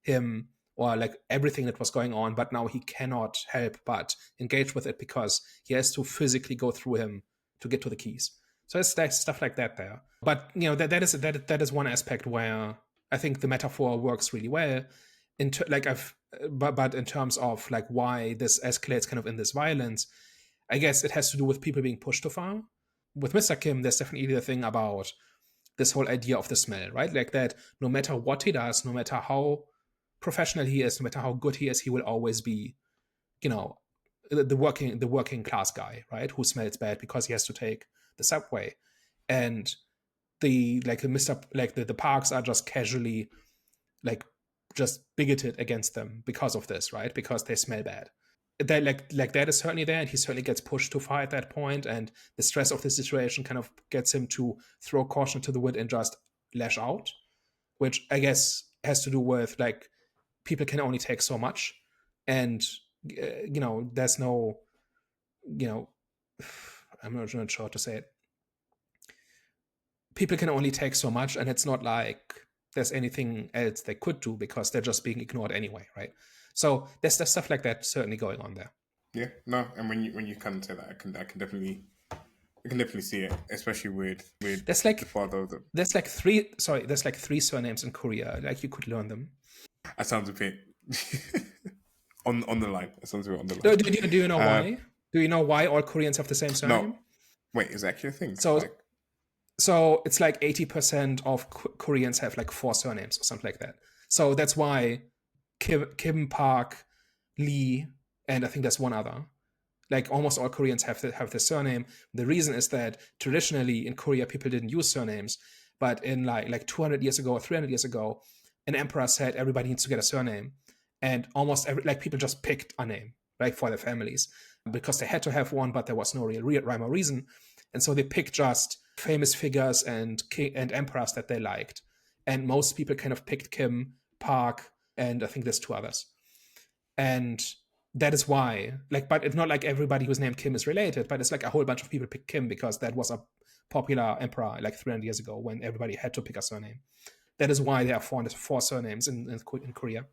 S1: him or like everything that was going on, but now he cannot help but engage with it because he has to physically go through him to get to the keys. So it's that stuff like that there. But that is one aspect where I think the metaphor works really well. But in terms of like why this escalates kind of in this violence, I guess it has to do with people being pushed too far. With Mr. Kim, there's definitely the thing about this whole idea of the smell, right? Like that no matter what he does, no matter how professional he is, no matter how good he is, he will always be, you know, the working class guy, right? Who smells bad because he has to take the subway. And the like the Mr. like the Parks are just casually like just bigoted against them because of this, right? Because they smell bad. That that is certainly there, and he certainly gets pushed too far at that point, and the stress of the situation kind of gets him to throw caution to the wind and just lash out, which I guess has to do with like people can only take so much, and there's no, you know, I'm not sure how to say it. People can only take so much, and it's not like there's anything else they could do because they're just being ignored anyway, right? So there's stuff like that certainly going on there.
S2: Yeah, no, and when you kind of say that, I can definitely see it, especially with
S1: There's
S2: the
S1: like
S2: father of the.
S1: there's like three surnames in Korea. Like you could learn them.
S2: That sounds a bit on the line. That sounds a bit on the
S1: Do,
S2: line.
S1: do, do you know
S2: Uh,
S1: why? Do you know why all Koreans have the same
S2: no,
S1: surname?
S2: wait, is that actually a thing?
S1: So
S2: Like,
S1: so it's like 80% of Koreans have like four surnames or something like that. So that's why Kim Park, Lee, and I think there's one other. Like almost all Koreans have the surname. The reason is that traditionally in Korea people didn't use surnames, but in like 200 years ago or 300 years ago, an emperor said everybody needs to get a surname, and almost every like people just picked a name. right, for their families, because they had to have one, but there was no real rhyme or reason. And so they picked just famous figures and and emperors that they liked. And most people kind of picked Kim, Park, and I think there's two others. And that is why, like, but it's not like everybody who's named Kim is related, but it's like a whole bunch of people picked Kim because that was a popular emperor like 300 years ago when everybody had to pick a surname. That is why there are four surnames in Korea.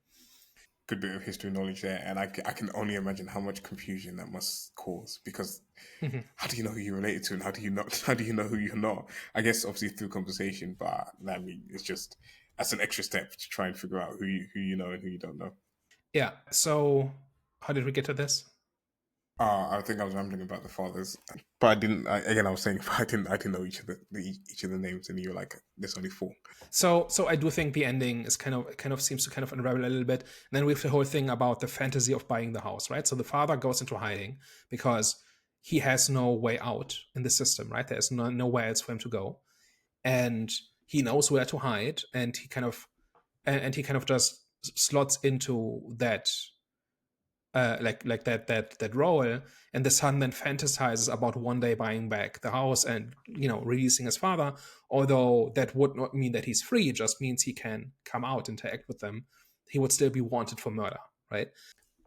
S2: Good bit of history knowledge there, and I can only imagine how much confusion that must cause, because
S1: Mhm.
S2: how do you know who you're related to, and how do you not? How do you know who you're not? I guess obviously through conversation, but I mean it's just that's an extra step to try and figure out who you know and who you don't know.
S1: Yeah. So how did we get to this?
S2: I think I was rambling about the fathers, but I didn't. Again, I was saying I didn't know each of the names, and you were like, "There's only four."
S1: So I do think the ending is kind of seems to kind of unravel a little bit. And then we have the whole thing about the fantasy of buying the house, right? So the father goes into hiding because he has no way out in the system, right? There's nowhere else for him to go, and he knows where to hide, and he kind of just slots into that like that role. And the son then fantasizes about one day buying back the house and releasing his father, although that would not mean that he's free. It just means he can come out, interact with them. He would still be wanted for murder, right?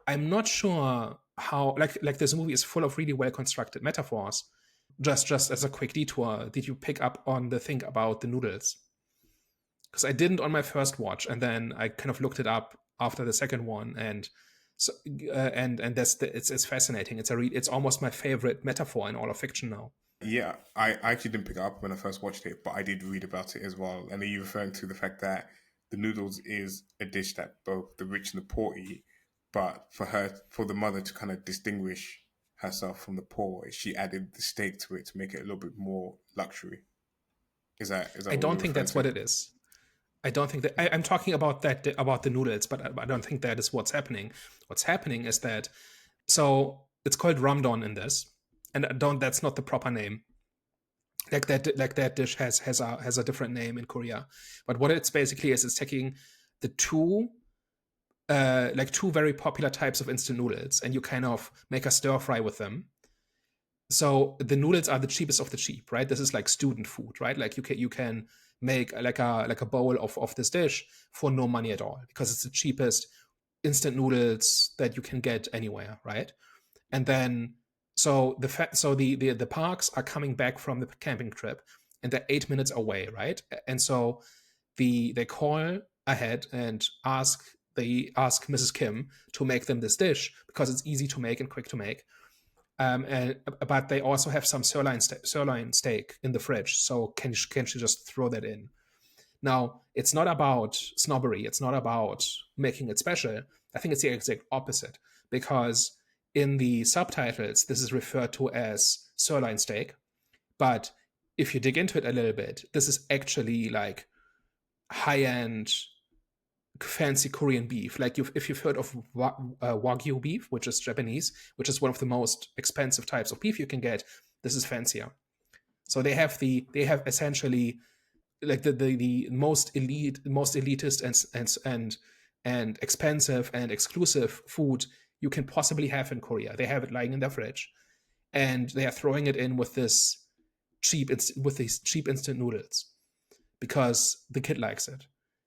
S1: I'm not sure how, like this movie is full of really well constructed metaphors. Just as a quick detour, did you pick up on the thing about the noodles? Because I didn't on my first watch, and then I kind of looked it up after the second one, and so and it's fascinating. It's almost my favorite metaphor in all of fiction now.
S2: Yeah, I actually didn't pick it up when I first watched it, but I did read about it as well. And are you referring to the fact that the noodles is a dish that both the rich and the poor eat, but for the mother to kind of distinguish herself from the poor, she added the steak to it to make it a little bit more luxury. Is that
S1: I
S2: what
S1: don't
S2: you're
S1: think
S2: referring
S1: that's what
S2: to?
S1: it is. I don't think that I'm talking about that about the noodles, but I don't think that is what's happening. What's happening is that so it's called ramdon in this, and don't that's not the proper name. Like that dish has a different name in Korea, but what it's basically is taking the two very popular types of instant noodles, and you kind of make a stir fry with them. So the noodles are the cheapest of the cheap, right? This is like student food, right? Like you can make like a bowl of this dish for no money at all because it's the cheapest instant noodles that you can get anywhere, right? And then so the parks are coming back from the camping trip, and they're 8 minutes away, right? And so they call ahead and ask Mrs. Kim to make them this dish because it's easy to make and quick to make. But they also have some sirloin steak in the fridge, so can she just throw that in? Now, it's not about snobbery. It's not about making it special. I think it's the exact opposite because in the subtitles, this is referred to as sirloin steak. But if you dig into it a little bit, this is actually like high end, fancy Korean beef. Like if you've heard of Wagyu beef, which is Japanese, which is one of the most expensive types of beef you can get, this is fancier. So they have essentially like the most elitist and expensive and exclusive food you can possibly have in Korea. They have it lying in their fridge, and they are throwing it in with these cheap instant noodles because the kid likes it,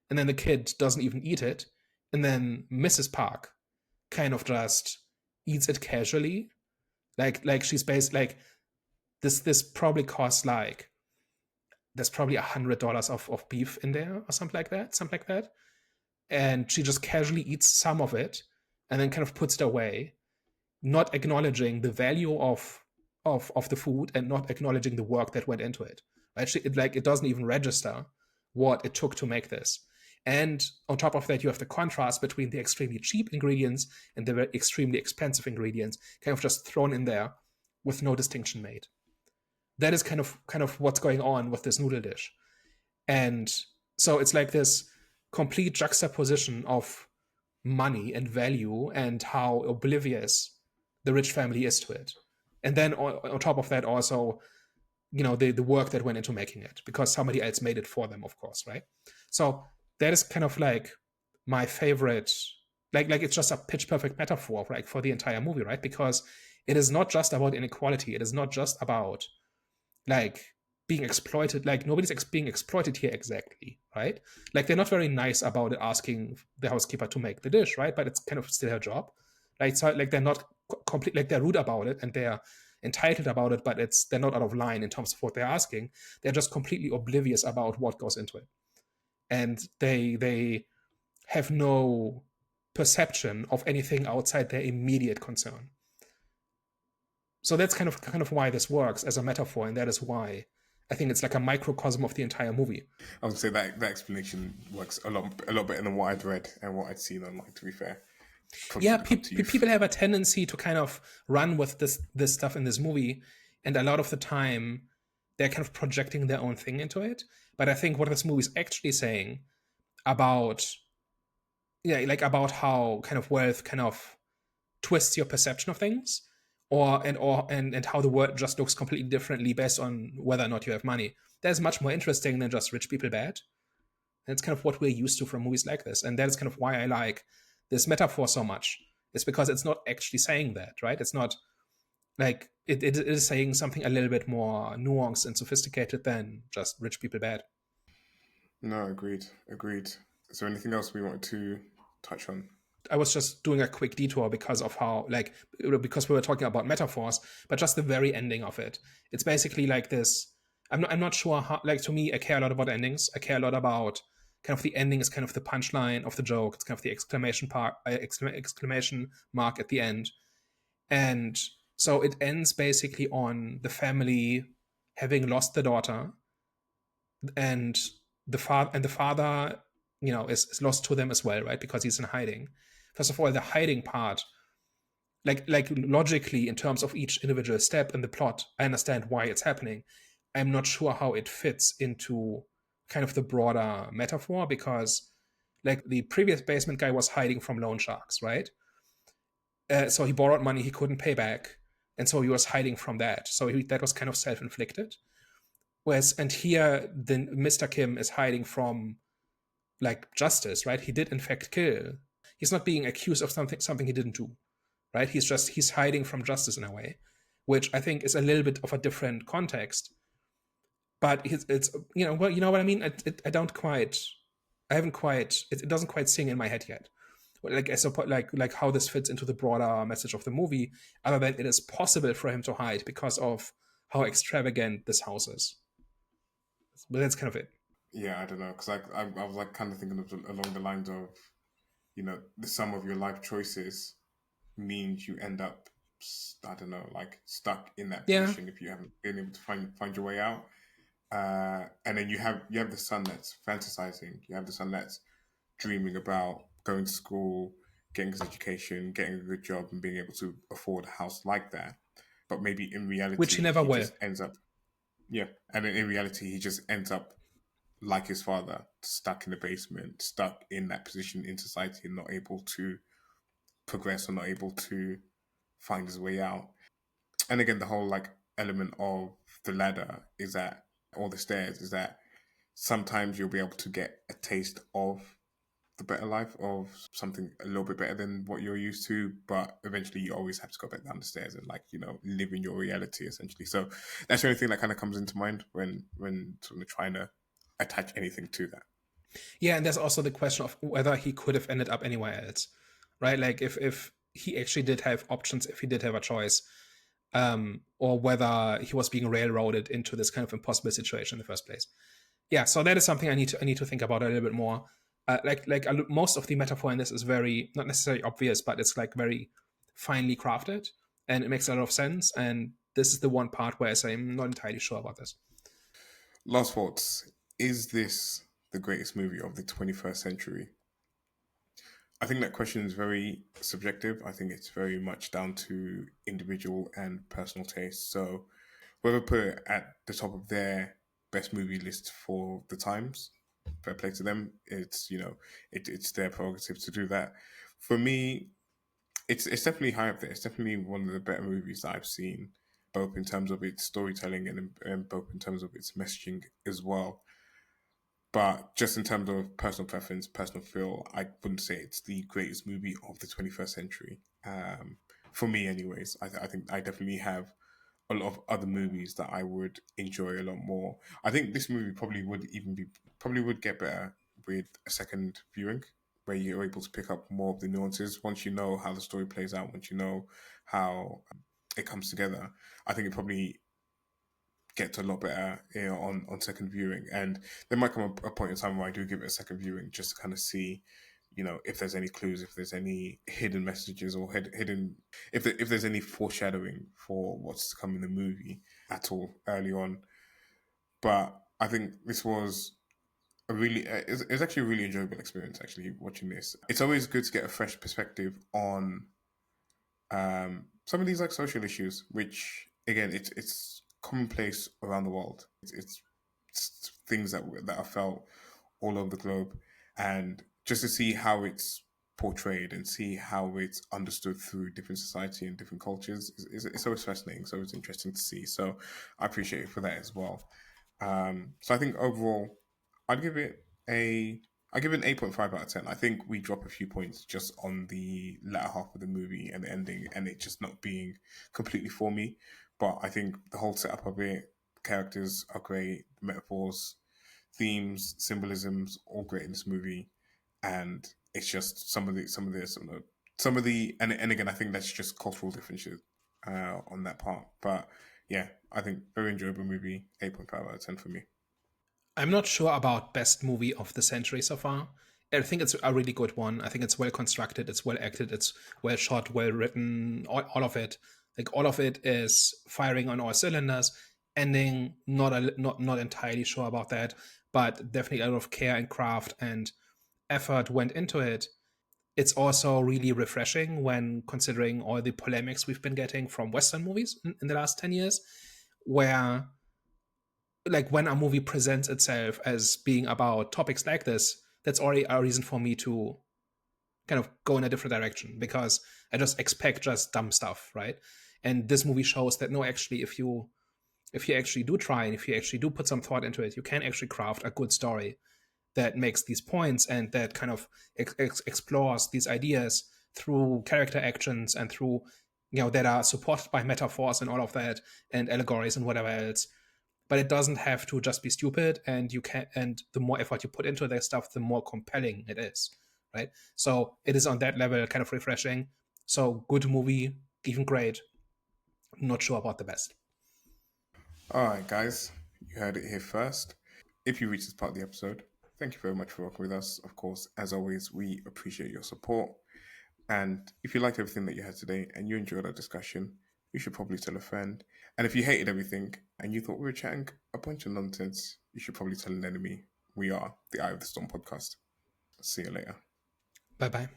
S1: and then the kid doesn't even eat it, and then Mrs. Park kind of just eats it casually, like she's based like this probably costs like there's probably $100 of beef in there or something like that, and she just casually eats some of it and then kind of puts it away, not acknowledging the value of the food and not acknowledging the work that went into it. Actually, it doesn't even register what it took to make this. And on top of that, you have the contrast between the extremely cheap ingredients and the extremely expensive ingredients, kind of just thrown in there with no distinction made. That is kind of what's going on with this noodle dish. And so it's like this complete juxtaposition of money and value and how oblivious the rich family is to it. And then on top of that, also, the work that went into making it because somebody else made it for them, of course, right? So that is kind of like my favorite. like it's just a pitch perfect metaphor, like for the entire movie, right? Because it is not just about inequality. It is not just about like being exploited. Like nobody's being exploited here exactly, right? Like they're not very nice about it, asking the housekeeper to make the dish, right? But it's kind of still her job. Like so, like they're not complete. Like they're rude about it and they're entitled about it, but it's they're not out of line in terms of what they're asking. They're just completely oblivious about what goes into it, and they have no perception of anything outside their immediate concern. So that's kind of why this works as a metaphor, and that is why I think it's like a microcosm of the entire movie.
S2: I would say that that explanation works a lot better than what I'd read and what I'd seen online. To be fair, probably
S1: Yeah,
S2: should have come to you.
S1: people have a tendency to kind of run with this stuff in this movie, and a lot of the time they're kind of projecting their own thing into it. But I think what this movie is actually saying about, yeah, like about how kind of wealth kind of twists your perception of things, and how the world just looks completely differently based on whether or not you have money. That's much more interesting than just rich people bad. And it's kind of what we're used to from movies like this. And that is kind of why I like this metaphor so much. It's because it's not actually saying that, right? It's not like it is saying something a little bit more nuanced and sophisticated than just rich people bad.
S2: No, agreed, agreed. Is there anything else we wanted to touch on?
S1: I was just doing a quick detour because of how, like, because we were talking about metaphors, but just the very ending of it. It's basically like this. I'm not sure how, like, to me, I care a lot about endings. I care a lot about kind of the ending is kind of the punchline of the joke. It's kind of the exclamation mark at the end. And so it ends basically on the family having lost the daughter, and the father, is lost to them as well, right? Because he's in hiding. First of all, the hiding part, like logically in terms of each individual step in the plot, I understand why it's happening. I'm not sure how it fits into kind of the broader metaphor, because like the previous basement guy was hiding from loan sharks, right? So he borrowed money he couldn't pay back, and so he was hiding from that. So that was kind of self-inflicted. Whereas, and here, the Mr. Kim is hiding from like justice, right? He did in fact kill. He's not being accused of something he didn't do, right? He's hiding from justice in a way, which I think is a little bit of a different context. But it's well, you know what I mean. I don't quite, I haven't quite. It doesn't quite sing in my head yet. Like I suppose, like how this fits into the broader message of the movie, other than it is possible for him to hide because of how extravagant this house is. But that's kind of it.
S2: Yeah, I don't know, because I was like kind of thinking of along the lines of, the sum of your life choices means you end up, I don't know, like stuck in that
S1: Yeah,
S2: position if you haven't been able to find your way out. And then you have the son that's fantasizing. You have the son that's dreaming about going to school, getting his education, getting a good job, and being able to afford a house like that. But maybe in
S1: which he
S2: reality,
S1: never
S2: he
S1: will.
S2: just ends up, yeah. And then in reality, he just ends up like his father, stuck in the basement, stuck in that position in society, and not able to progress or not able to find his way out. And again, the whole like element of the ladder is that, or the stairs is that sometimes you'll be able to get a taste of the better life, of something a little bit better than what you're used to, but eventually you always have to go back down the stairs and like live in your reality essentially. So that's the only thing that kind of comes into mind when sort of trying to attach anything to that.
S1: Yeah, and there's also the question of whether he could have ended up anywhere else, right? Like if he actually did have options, if he did have a choice, or whether he was being railroaded into this kind of impossible situation in the first place. Yeah, so that is something I need to think about a little bit more. Most of the metaphor in this is very not necessarily obvious, but it's like very finely crafted, and it makes a lot of sense. And this is the one part where I say I'm not entirely sure about this.
S2: Last thoughts. Is this the greatest movie of the 21st century? I think that question is very subjective. I think it's very much down to individual and personal taste. So whoever put it at the top of their best movie list for the times, fair play to them. It's their prerogative to do that. For me, it's definitely high up there. It's definitely one of the better movies that I've seen, both in terms of its storytelling and both in terms of its messaging as well. But just in terms of personal preference, personal feel, I wouldn't say it's the greatest movie of the 21st century. For me, anyways, I think I definitely have a lot of other movies that I would enjoy a lot more. I think this movie probably would get better with a second viewing, where you're able to pick up more of the nuances once you know how the story plays out, once you know how it comes together. I think it probably gets a lot better, on second viewing. And there might come a point in time where I do give it a second viewing just to kind of see, if there's any clues, if there's any hidden messages or hidden, if there's any foreshadowing for what's to come in the movie at all early on. But I think this was it's actually a really enjoyable experience actually watching this. It's always good to get a fresh perspective on some of these like social issues, which again, it's commonplace around the world. It's things that are felt all over the globe, and just to see how it's portrayed and see how it's understood through different society and different cultures it's always fascinating. So it's interesting to see. So I appreciate it for that as well. So I think overall, I'd give it a I give it an 8.5 out of 10. I think we drop a few points just on the latter half of the movie and the ending, and it just not being completely for me. But I think the whole setup of it, characters are great, metaphors, themes, symbolisms, all great in this movie, and it's just some of the and again, I think that's just cultural differences on that part. But yeah, I think very enjoyable movie, 8.5 out of 10 for me.
S1: I'm not sure about best movie of the century so far. I think it's a really good one. I think it's well constructed, it's well acted, it's well shot, well written, all of it. Like all of it is firing on all cylinders. Ending, not entirely sure about that, but definitely a lot of care and craft and effort went into it. It's also really refreshing when considering all the polemics we've been getting from Western movies in the last 10 years, where like when a movie presents itself as being about topics like this, that's already a reason for me to kind of go in a different direction because I just expect just dumb stuff, right? And this movie shows that no, actually, if you actually do try and if you actually do put some thought into it, you can actually craft a good story that makes these points and that kind of explores these ideas through character actions and through that are supported by metaphors and all of that and allegories and whatever else, but it doesn't have to just be stupid, and you can and the more effort you put into that stuff, the more compelling it is, right? So it is on that level kind of refreshing. So good movie, even great, not sure about the best.
S2: All right, guys, you heard it here first. If you reached this part of the episode, thank you very much for working with us. Of course, as always, we appreciate your support. And if you liked everything that you had today and you enjoyed our discussion, you should probably tell a friend. And if you hated everything and you thought we were chatting a bunch of nonsense, you should probably tell an enemy. We are the Eye of the Storm podcast. See you later.
S1: Bye bye.